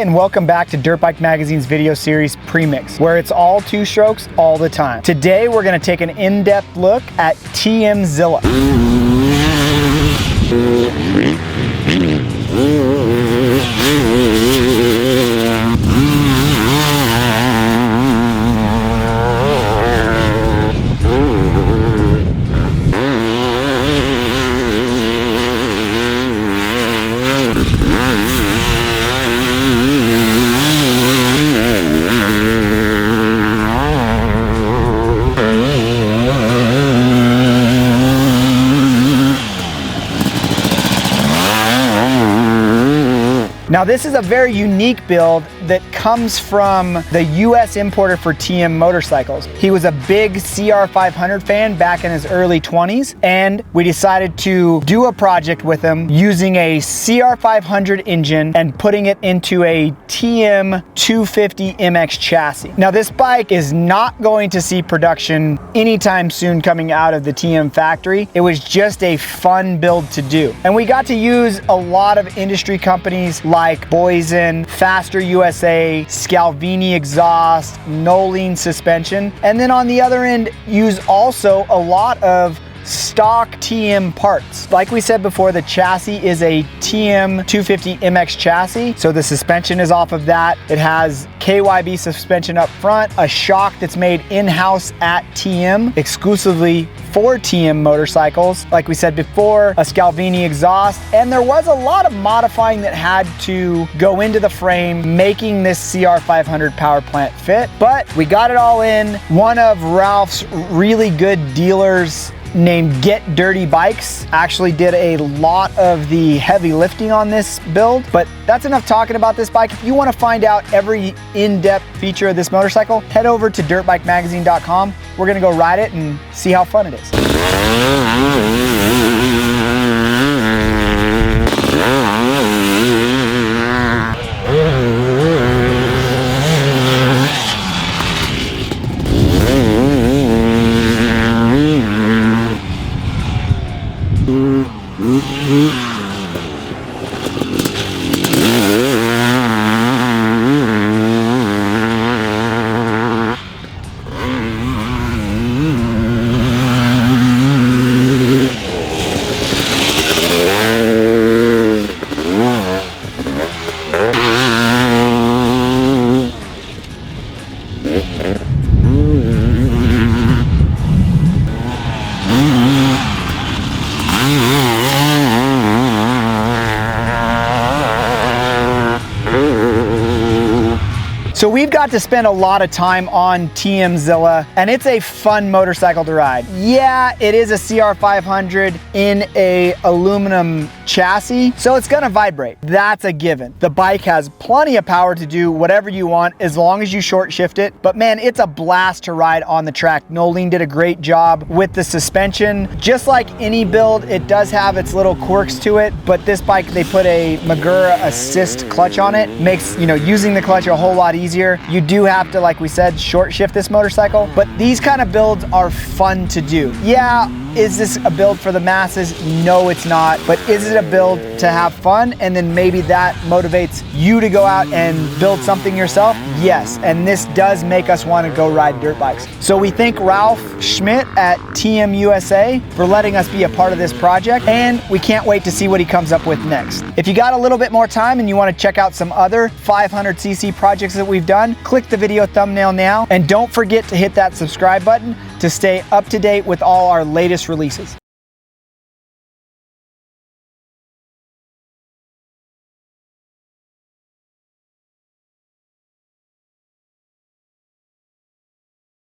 and welcome back to Dirtbike Magazine's video series Premix, where it's all two strokes all the time. Today we're going to take an in-depth look at TMzilla. Now this is a very unique build that comes from the US importer for TM motorcycles. He was a big CR500 fan back in his early 20s, and we decided to do a project with him using a CR500 engine and putting it into a TM250 MX chassis. Now this bike is not going to see production anytime soon coming out of the TM factory. It was just a fun build to do. And we got to use a lot of industry companies like Boysen, Faster USA, Scalvini exhaust, Nolene suspension, and then on the other end use also a lot of stock TM parts. Like we said before, the chassis is a TM250 MX chassis, so the suspension is off of that. It has KYB suspension up front, a shock that's made in-house at TM exclusively for TM motorcycles. Like we said before, a Scalvini exhaust, and there was a lot of modifying that had to go into the frame, making this CR500 power plant fit, but we got it all in. One of Ralph's really good dealers named Get Dirty Bikes actually did a lot of the heavy lifting on this build, but that's enough talking about this bike. If you want to find out every in-depth feature of this motorcycle, head over to dirtbikemagazine.com. We're gonna go ride it and see how fun it is. So we've got to spend a lot of time on TMzilla, and it's a fun motorcycle to ride. Yeah, it is a CR500 in a aluminum chassis, so it's gonna vibrate. That's a given. The bike has plenty of power to do whatever you want as long as you short shift it, but man, it's a blast to ride on the track. Nolene did a great job with the suspension. Just like any build, it does have its little quirks to it, but this bike, they put a Magura assist clutch on it. Makes, using the clutch a whole lot easier. You do have to, like we said, short shift this motorcycle, but these kind of builds are fun to do. Yeah, is this a build for the masses? No, it's not, but is it a build to have fun? And then maybe that motivates you to go out and build something yourself? Yes, and this does make us want to go ride dirt bikes. So we thank Ralf Schmidt at TM USA for letting us be a part of this project, and we can't wait to see what he comes up with next. If you got a little bit more time and you want to check out some other 500cc projects that we've done, click the video thumbnail now, and don't forget to hit that subscribe button to stay up to date with all our latest releases.